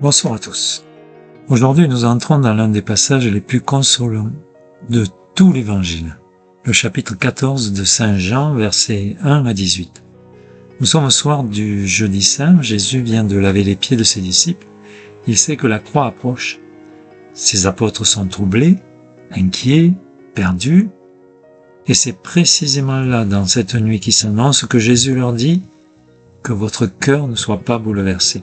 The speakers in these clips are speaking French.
Bonsoir à tous. Aujourd'hui, nous entrons dans l'un des passages les plus consolants de tout l'Évangile, le chapitre 14 de Saint Jean, versets 1 à 18. Nous sommes au soir du jeudi saint, Jésus vient de laver les pieds de ses disciples, il sait que la croix approche. Ses apôtres sont troublés, inquiets, perdus, et c'est précisément là, dans cette nuit qui s'annonce, que Jésus leur dit que votre cœur ne soit pas bouleversé.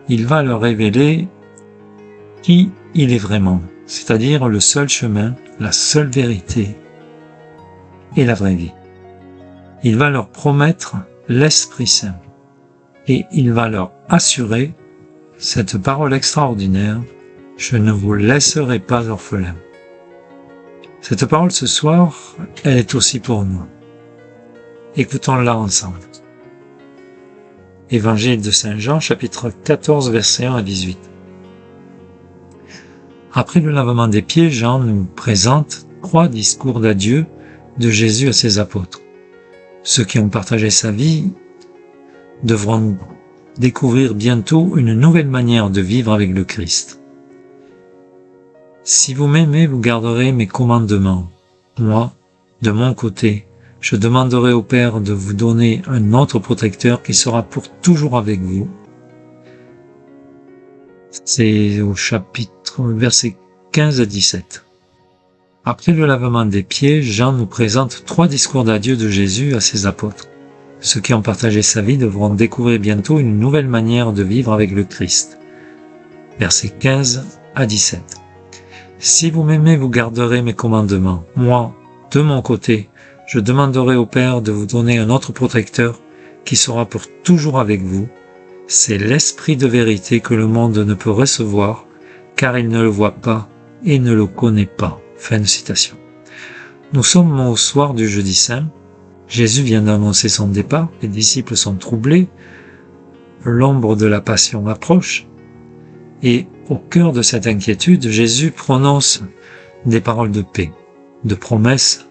Il va leur révéler qui il est vraiment, c'est-à-dire le seul chemin, la seule vérité et la vraie vie. Il va leur promettre l'Esprit Saint et il va leur assurer cette parole extraordinaire: je ne vous laisserai pas orphelins. Cette parole ce soir, elle est aussi pour nous. Écoutons-la ensemble. Évangile de Saint Jean, chapitre 14, versets 1 à 18. Après le lavement des pieds, Jean nous présente 3 discours d'adieu de Jésus à ses apôtres. Ceux qui ont partagé sa vie devront découvrir bientôt une nouvelle manière de vivre avec le Christ. Si vous m'aimez, vous garderez mes commandements. Moi, de mon côté, je demanderai au Père de vous donner un autre protecteur qui sera pour toujours avec vous. C'est au chapitre, versets 15 à 17. Après le lavement des pieds, Jean nous présente 3 discours d'adieu de Jésus à ses apôtres. Ceux qui ont partagé sa vie devront découvrir bientôt une nouvelle manière de vivre avec le Christ. Versets 15 à 17. Si vous m'aimez, vous garderez mes commandements. Moi, de mon côté, je demanderai au Père de vous donner un autre protecteur qui sera pour toujours avec vous. C'est l'Esprit de vérité que le monde ne peut recevoir, car il ne le voit pas et ne le connaît pas. Fin de citation. Nous sommes au soir du jeudi saint. Jésus vient d'annoncer son départ, les disciples sont troublés, l'ombre de la passion approche, et au cœur de cette inquiétude, Jésus prononce des paroles de paix, de promesses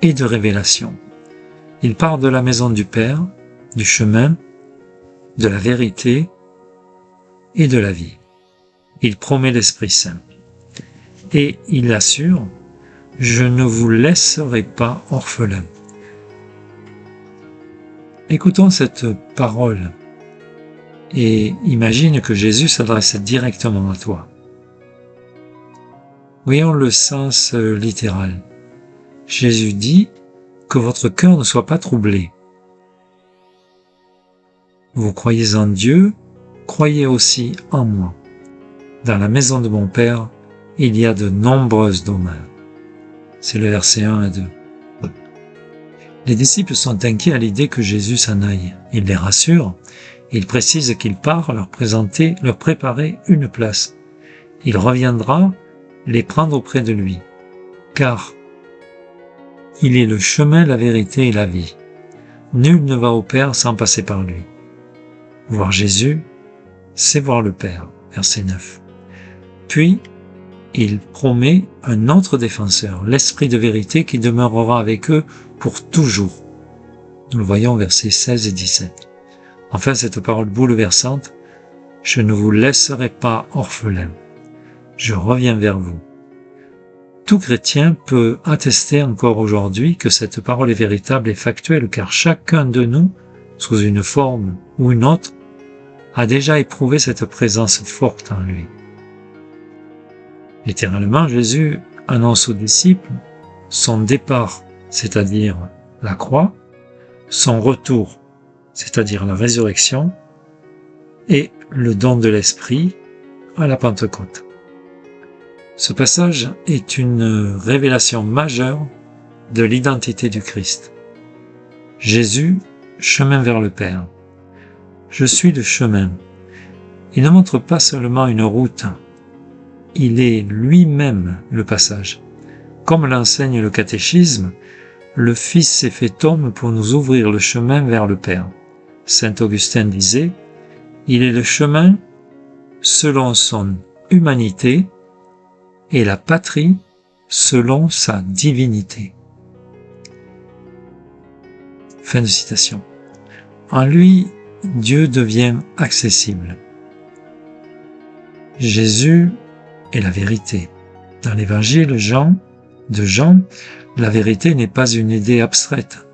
et de révélation. Il part de la maison du Père, du chemin, de la vérité et de la vie. Il promet l'Esprit Saint. Et il assure: je ne vous laisserai pas orphelins. Écoutons cette parole et imagine que Jésus s'adresse directement à toi. Voyons le sens littéral. Jésus dit que votre cœur ne soit pas troublé. Vous croyez en Dieu, croyez aussi en moi. Dans la maison de mon Père, il y a de nombreuses demeures. C'est le verset 1 à 2. Les disciples sont inquiets à l'idée que Jésus s'en aille. Il les rassure. Il précise qu'il part leur préparer une place. Il reviendra les prendre auprès de lui. Car il est le chemin, la vérité et la vie. Nul ne va au Père sans passer par lui. Voir Jésus, c'est voir le Père. Verset 9. Puis, il promet un autre défenseur, l'Esprit de vérité qui demeurera avec eux pour toujours. Nous le voyons versets 16 et 17. Enfin, cette parole bouleversante: je ne vous laisserai pas orphelins. Je reviens vers vous. Tout chrétien peut attester encore aujourd'hui que cette parole est véritable et factuelle, car chacun de nous, sous une forme ou une autre, a déjà éprouvé cette présence forte en lui. Littéralement, Jésus annonce aux disciples son départ, c'est-à-dire la croix, son retour, c'est-à-dire la résurrection, et le don de l'Esprit à la Pentecôte. Ce passage est une révélation majeure de l'identité du Christ. Jésus, chemin vers le Père. Je suis le chemin. Il ne montre pas seulement une route, il est lui-même le passage. Comme l'enseigne le catéchisme, le Fils s'est fait homme pour nous ouvrir le chemin vers le Père. Saint Augustin disait: il est le chemin selon son humanité et la patrie selon sa divinité. Fin de citation. En lui, Dieu devient accessible. Jésus est la vérité. Dans l'évangile de Jean, la vérité n'est pas une idée abstraite.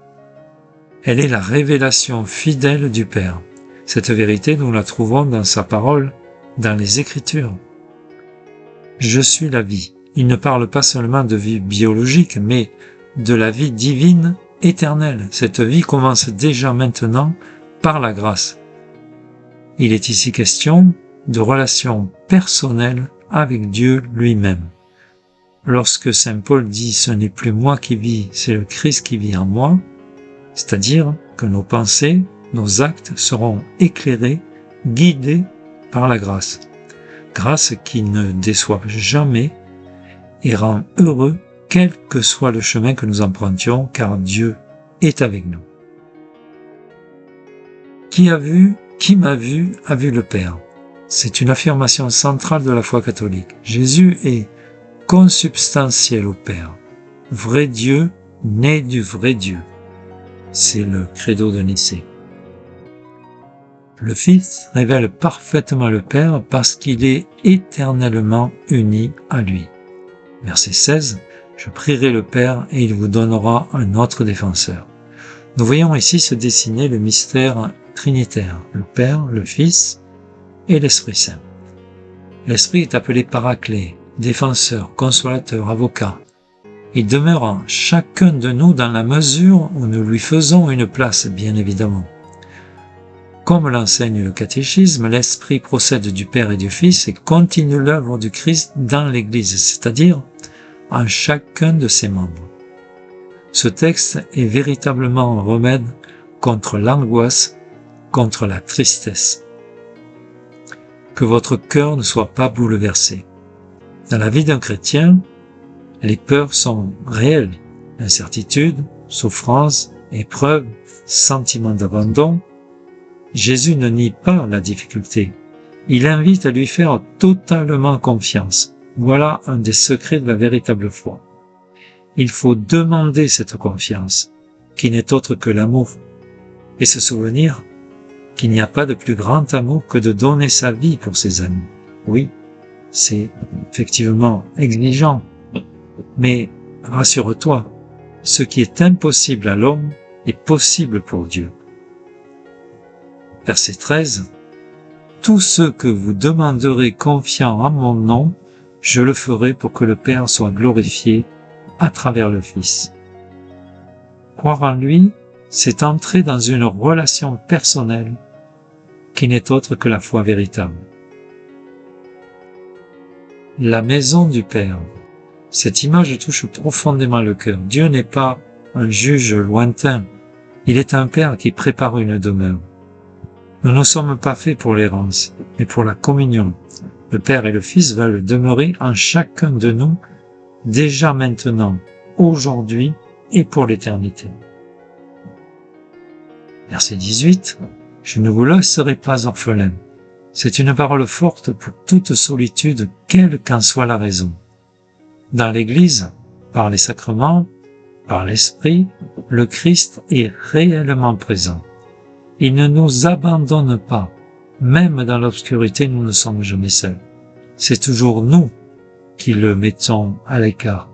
Elle est la révélation fidèle du Père. Cette vérité, nous la trouvons dans sa parole, dans les Écritures. Je suis la vie. Il ne parle pas seulement de vie biologique, mais de la vie divine éternelle. Cette vie commence déjà maintenant par la grâce. Il est ici question de relation personnelle avec Dieu lui-même. Lorsque saint Paul dit « ce n'est plus moi qui vis, c'est le Christ qui vit en moi », c'est-à-dire que nos pensées, nos actes seront éclairés, guidés par la grâce. Grâce qui ne déçoit jamais et rend heureux quel que soit le chemin que nous empruntions, car Dieu est avec nous. Qui m'a vu, a vu le Père. C'est une affirmation centrale de la foi catholique. Jésus est consubstantiel au Père, vrai Dieu, né du vrai Dieu. C'est le credo de Nicée. Le Fils révèle parfaitement le Père parce qu'il est éternellement uni à lui. Verset 16, « Je prierai le Père et il vous donnera un autre défenseur. » Nous voyons ici se dessiner le mystère trinitaire, le Père, le Fils et l'Esprit Saint. L'Esprit est appelé Paraclet, défenseur, consolateur, avocat. Il demeure en chacun de nous dans la mesure où nous lui faisons une place, bien évidemment. Comme l'enseigne le catéchisme, l'Esprit procède du Père et du Fils et continue l'œuvre du Christ dans l'Église, c'est-à-dire en chacun de ses membres. Ce texte est véritablement un remède contre l'angoisse, contre la tristesse. Que votre cœur ne soit pas bouleversé. Dans la vie d'un chrétien, les peurs sont réelles. Incertitude, souffrance, épreuve, sentiment d'abandon. Jésus ne nie pas la difficulté. Il invite à lui faire totalement confiance. Voilà un des secrets de la véritable foi. Il faut demander cette confiance, qui n'est autre que l'amour, et se souvenir qu'il n'y a pas de plus grand amour que de donner sa vie pour ses amis. Oui, c'est effectivement exigeant, mais rassure-toi, ce qui est impossible à l'homme est possible pour Dieu. Verset 13. « Tout ce que vous demanderez confiant en mon nom, je le ferai pour que le Père soit glorifié à travers le Fils. » Croire en lui, c'est entrer dans une relation personnelle qui n'est autre que la foi véritable. La maison du Père. Cette image touche profondément le cœur. Dieu n'est pas un juge lointain. Il est un Père qui prépare une demeure. Nous ne sommes pas faits pour l'errance, mais pour la communion. Le Père et le Fils veulent demeurer en chacun de nous, déjà maintenant, aujourd'hui et pour l'éternité. Verset 18. « Je ne vous laisserai pas orphelins. » C'est une parole forte pour toute solitude, quelle qu'en soit la raison. Dans l'Église, par les sacrements, par l'Esprit, le Christ est réellement présent. Il ne nous abandonne pas. Même dans l'obscurité, nous ne sommes jamais seuls. C'est toujours nous qui le mettons à l'écart,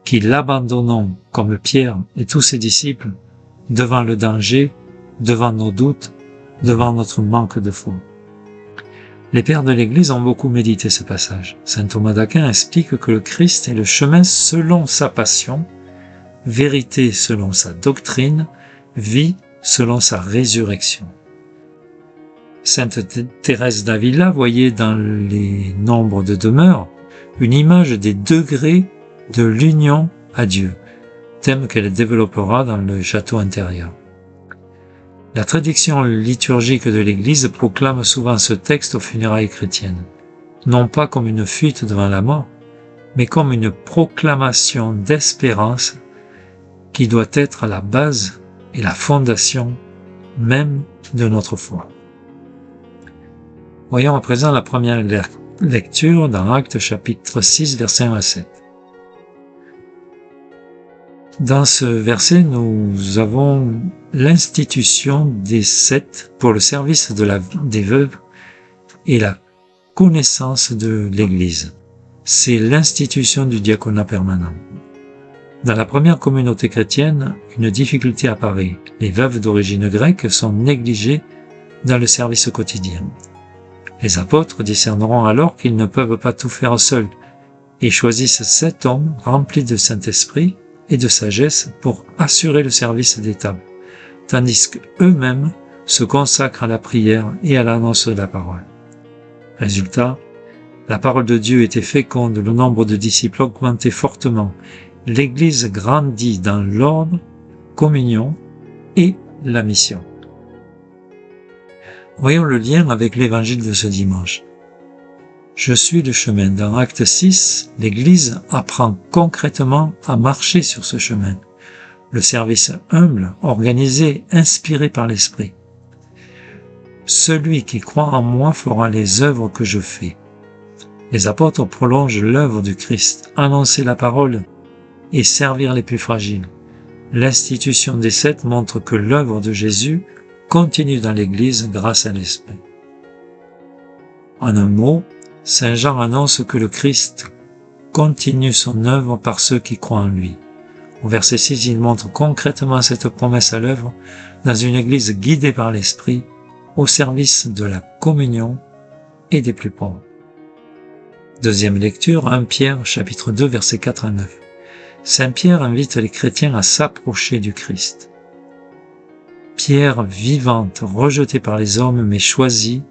qui l'abandonnons comme Pierre et tous ses disciples devant le danger, devant nos doutes, devant notre manque de foi. Les pères de l'Église ont beaucoup médité ce passage. Saint Thomas d'Aquin explique que le Christ est le chemin selon sa passion, vérité selon sa doctrine, vie selon sa résurrection. Sainte Thérèse d'Avila voyait dans les nombres de demeures une image des degrés de l'union à Dieu, thème qu'elle développera dans le château intérieur. La tradition liturgique de l'Église proclame souvent ce texte aux funérailles chrétiennes, non pas comme une fuite devant la mort, mais comme une proclamation d'espérance qui doit être la base et la fondation même de notre foi. Voyons à présent la première lecture dans Actes chapitre 6, versets 1 à 7. Dans ce verset, nous avons l'institution des 7 pour le service des veuves et la connaissance de l'Église. C'est l'institution du diaconat permanent. Dans la première communauté chrétienne, une difficulté apparaît. Les veuves d'origine grecque sont négligées dans le service quotidien. Les apôtres discerneront alors qu'ils ne peuvent pas tout faire seuls et choisissent 7 hommes remplis de Saint-Esprit et de sagesse pour assurer le service des tables, tandis qu'eux-mêmes se consacrent à la prière et à l'annonce de la parole. Résultat, la parole de Dieu était féconde, le nombre de disciples augmentait fortement, l'Église grandit dans l'ordre, communion et la mission. Voyons le lien avec l'évangile de ce dimanche. Je suis le chemin. Dans Acte 6, l'Église apprend concrètement à marcher sur ce chemin. Le service humble, organisé, inspiré par l'Esprit. Celui qui croit en moi fera les œuvres que je fais. Les apôtres prolongent l'œuvre du Christ, annoncer la parole et servir les plus fragiles. L'institution des 7 montre que l'œuvre de Jésus continue dans l'Église grâce à l'Esprit. En un mot, Saint Jean annonce que le Christ continue son œuvre par ceux qui croient en lui. Au verset 6, il montre concrètement cette promesse à l'œuvre dans une Église guidée par l'Esprit, au service de la communion et des plus pauvres. Deuxième lecture, 1 Pierre, chapitre 2, versets 4 à 9. Saint Pierre invite les chrétiens à s'approcher du Christ. Pierre vivante, rejetée par les hommes, mais choisie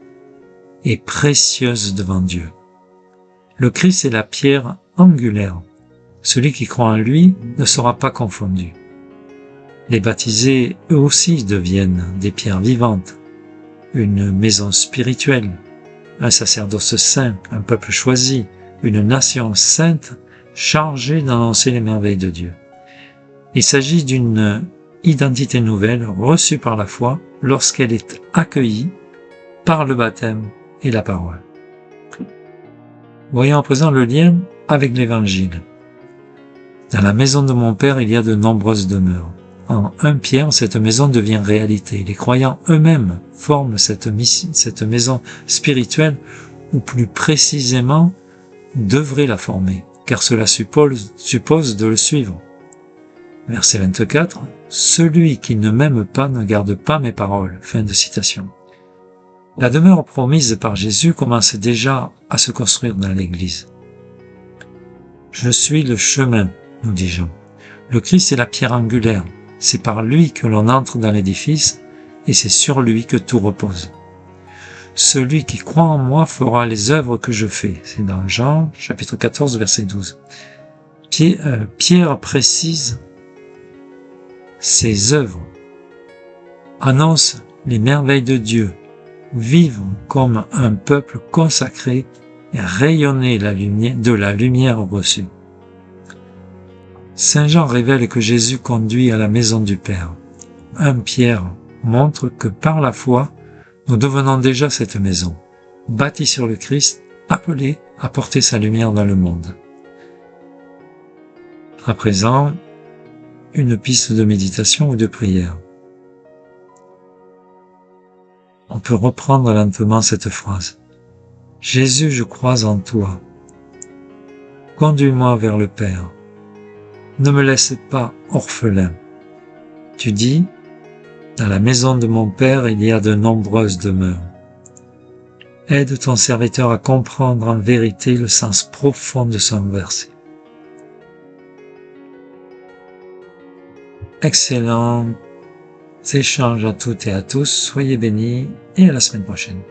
et précieuse devant Dieu. Le Christ est la pierre angulaire. Celui qui croit en lui ne sera pas confondu. Les baptisés, eux aussi, deviennent des pierres vivantes, une maison spirituelle, un sacerdoce saint, un peuple choisi, une nation sainte chargée d'annoncer les merveilles de Dieu. Il s'agit d'une identité nouvelle reçue par la foi lorsqu'elle est accueillie par le baptême et la parole. Voyons à présent le lien avec l'Évangile. Dans la maison de mon Père, il y a de nombreuses demeures. En 1 Pierre, cette maison devient réalité. Les croyants eux-mêmes forment cette maison spirituelle, ou plus précisément, devraient la former, car cela suppose de le suivre. Verset 24, « Celui qui ne m'aime pas ne garde pas mes paroles. » Fin de citation. La demeure promise par Jésus commence déjà à se construire dans l'Église. « Je suis le chemin », nous dit Jean. Le Christ est la pierre angulaire. C'est par lui que l'on entre dans l'édifice et c'est sur lui que tout repose. Celui qui croit en moi fera les œuvres que je fais. C'est dans Jean, chapitre 14, verset 12. Pierre précise ses œuvres, annonce les merveilles de Dieu, vivre comme un peuple consacré et rayonner de la lumière reçue. Saint Jean révèle que Jésus conduit à la maison du Père. 1 Pierre montre que par la foi, nous devenons déjà cette maison, bâtie sur le Christ, appelée à porter sa lumière dans le monde. À présent, une piste de méditation ou de prière. On peut reprendre lentement cette phrase. Jésus, je crois en toi. Conduis-moi vers le Père. Ne me laisse pas orphelin. Tu dis, dans la maison de mon Père, il y a de nombreuses demeures. Aide ton serviteur à comprendre en vérité le sens profond de son verset. Excellent échange à toutes et à tous. Soyez bénis et à la semaine prochaine.